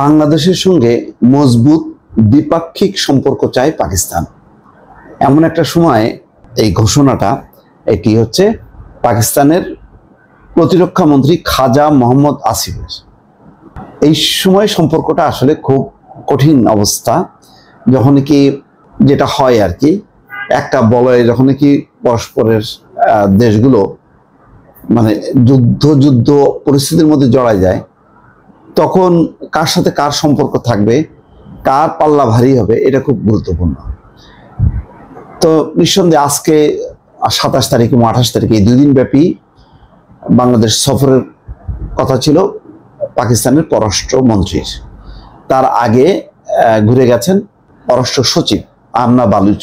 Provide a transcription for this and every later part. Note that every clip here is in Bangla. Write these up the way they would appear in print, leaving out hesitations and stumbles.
বাংলাদেশের সঙ্গে মজবুত দ্বিপাক্ষিক সম্পর্ক চায় পাকিস্তান। এমন একটা সময় এই ঘোষণাটা এটি হচ্ছে পাকিস্তানের প্রতিরক্ষা মন্ত্রী খাজা মোহাম্মদ আসিফের। এই সময় সম্পর্কটা আসলে খুব কঠিন অবস্থা, যখন কি যেটা হয় আর কি, একটা বলয়ে যখন কি পরস্পরের দেশগুলো মানে যুদ্ধ পরিস্থিতির মধ্যে জড়ায় যায়, তখন কার সাথে কার সম্পর্ক থাকবে, কার পাল্লা ভারী হবে, এটা খুব গুরুত্বপূর্ণ। তো নিঃসন্দেহে আজকে 27 তারিখ এবং 28 তারিখ এই 2 দিন ব্যাপী বাংলাদেশ সফরের কথা ছিল পাকিস্তানের পররাষ্ট্রমন্ত্রীর। তার আগে ঘুরে গেছেন পররাষ্ট্র সচিব আমনা বালুচ,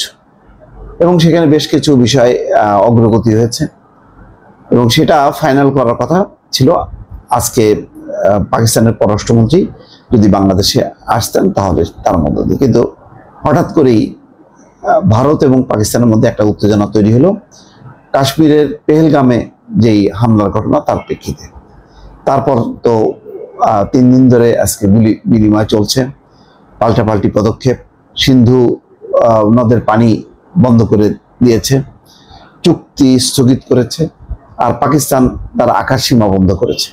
এবং সেখানে বেশ কিছু বিষয় অগ্রগতি হয়েছে এবং সেটা ফাইনাল করার কথা ছিল আজকে। পাকিস্তানের পররাষ্ট্রমন্ত্রী যদি বাংলাদেশে আসতেন তাহলে তার মধ্যে দিয়ে, কিন্তু হঠাৎ করেই ভারত এবং পাকিস্তানের মধ্যে একটা উত্তেজনা তৈরি হলো কাশ্মীরের পেহেলগামে যেই হামলার ঘটনা তার প্রেক্ষিতে। তারপর তো 3 দিন ধরে আজকে গুলি বিনিময় চলছে, পাল্টাপাল্টি পদক্ষেপ। সিন্ধু নদের পানি বন্ধ করে দিয়েছে, চুক্তি স্থগিত করেছে, আর পাকিস্তান তার আকাশ সীমা বন্ধ করেছে।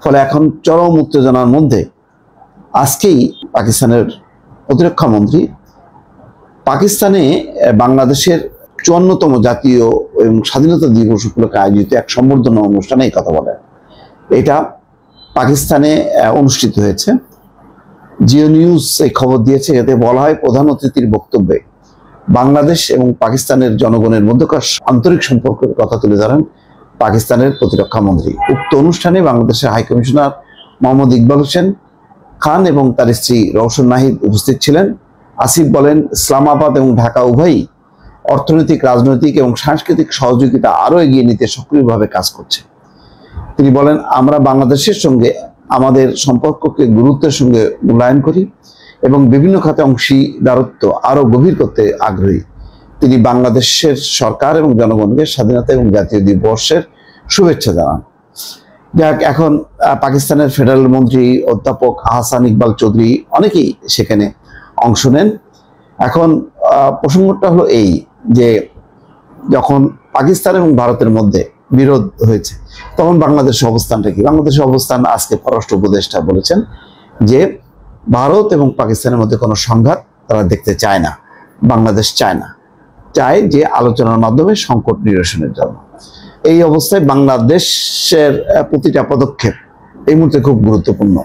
ফলে এখন চরম উত্তেজনার মধ্যে আজকেই পাকিস্তানের প্রতিরক্ষা মন্ত্রী পাকিস্তানে বাংলাদেশের 54তম জাতীয় এবং স্বাধীনতা দিবস উপলক্ষে আয়োজিত এক সম্বর্ধনা অনুষ্ঠানে এই কথা বলেন। এটা পাকিস্তানে অনুষ্ঠিত হয়েছে। জিও নিউজ এই খবর দিয়েছে। এতে বলা হয়, প্রধান অতিথির বক্তব্যে বাংলাদেশ এবং পাকিস্তানের জনগণের মধ্যকার আন্তরিক সম্পর্কের কথা তুলে ধরেন পাকিস্তানের প্রতিরক্ষা মন্ত্রী। উক্ত অনুষ্ঠানে বাংলাদেশের হাই কমিশনার মোহাম্মদ ইকবাল হোসেন খান এবং তার স্ত্রী রওশন নাহিদ উপস্থিত ছিলেন। আসিফ বলেন, ইসলামাবাদ এবং ঢাকা উভয়ই অর্থনৈতিক, রাজনৈতিক এবং সাংস্কৃতিক সহযোগিতা আরও এগিয়ে নিতে সক্রিয়ভাবে কাজ করছে। তিনি বলেন, আমরা বাংলাদেশের সঙ্গে আমাদের সম্পর্ককে গুরুত্বের সঙ্গে মূল্যায়ন করি এবং বিভিন্ন খাতে অংশীদারত্ব আরও গভীর করতে আগ্রহী। তিনি বাংলাদেশের সরকার এবং জনগণকে স্বাধীনতা এবং জাতীয় দিবসের শুভেচ্ছা জানান। যাক, এখন পাকিস্তানের ফেডারেল মন্ত্রী অধ্যাপক আহসান ইকবাল চৌধুরী অনেকেই সেখানে অংশ নেন। এখন প্রসঙ্গটা হলো এই যে, যখন পাকিস্তান এবং ভারতের মধ্যে বিরোধ হয়েছে তখন বাংলাদেশের অবস্থানটা কি? বাংলাদেশের অবস্থান আজকে পররাষ্ট্র উপদেষ্টা বলেছেন যে ভারত এবং পাকিস্তানের মধ্যে কোনো সংঘাত তারা দেখতে চায় না, বাংলাদেশ চায় না, চায় যে আলোচনার মাধ্যমে সংকট নিরসনের জন্য। এই অবস্থায় বাংলাদেশের প্রতিটা পদক্ষেপ এই মুহূর্তে খুব গুরুত্বপূর্ণ।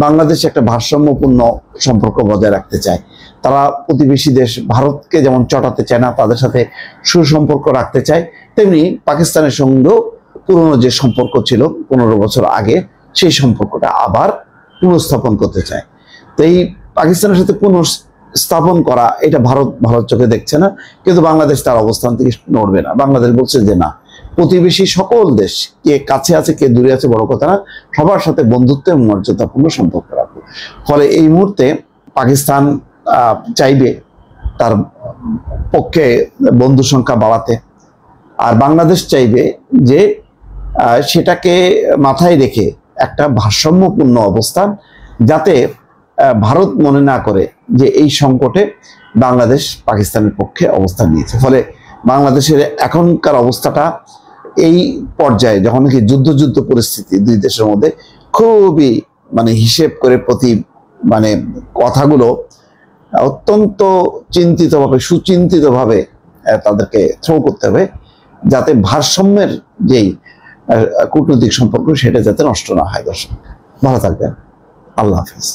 বাংলাদেশ একটা ভারসাম্যপূর্ণ সম্পর্ক বজায় রাখতে চায়। তারা প্রতিবেশী দেশ ভারতকে যেমন চটাতে চায় না, তাদের সাথে সুসম্পর্ক রাখতে চায়, তেমনি পাকিস্তানের সঙ্গেও পুরনো যে সম্পর্ক ছিল 15 বছর আগে, সেই সম্পর্কটা আবার পুনঃস্থাপন করতে চায়। তো এই পাকিস্তানের সাথে পুনঃস্থাপন করা, এটা ভারত চোখে দেখছে না, কিন্তু বাংলাদেশ তার অবস্থান থেকে নড়বে না। বাংলাদেশ বলছে যে না, প্রতিবেশী সকল দেশ, কে কাছে আছে কে দূরে আছে বড় কথা না, সবার সাথে বন্ধুত্ব এবং মর্যাদাপূর্ণ সম্পর্ক রাখবে। ফলে এই মুহূর্তে পাকিস্তান চাইবে তার পক্ষে বন্ধু সংখ্যা বাড়াতে, আর বাংলাদেশ চাইবে যে সেটাকে মাথায় রেখে একটা ভারসাম্যপূর্ণ অবস্থান, যাতে ভারত মনে না করে যে এই সংকটে বাংলাদেশ পাকিস্তানের পক্ষে অবস্থান নিয়েছে। ফলে বাংলাদেশের এখনকার অবস্থাটা এই পর্যায়ে, যখন কি যুদ্ধ পরিস্থিতি দুই দেশের মধ্যে, খুবই হিসেব করে কথাগুলো অত্যন্ত সুচিন্তিতভাবে তাদেরকে থ্রো করতে হবে, যাতে ভারসাম্যের যেই কূটনৈতিক সম্পর্ক সেটা যাতে নষ্ট না হয়। দর্শক ভালো থাকবেন, আল্লাহ হাফেজ।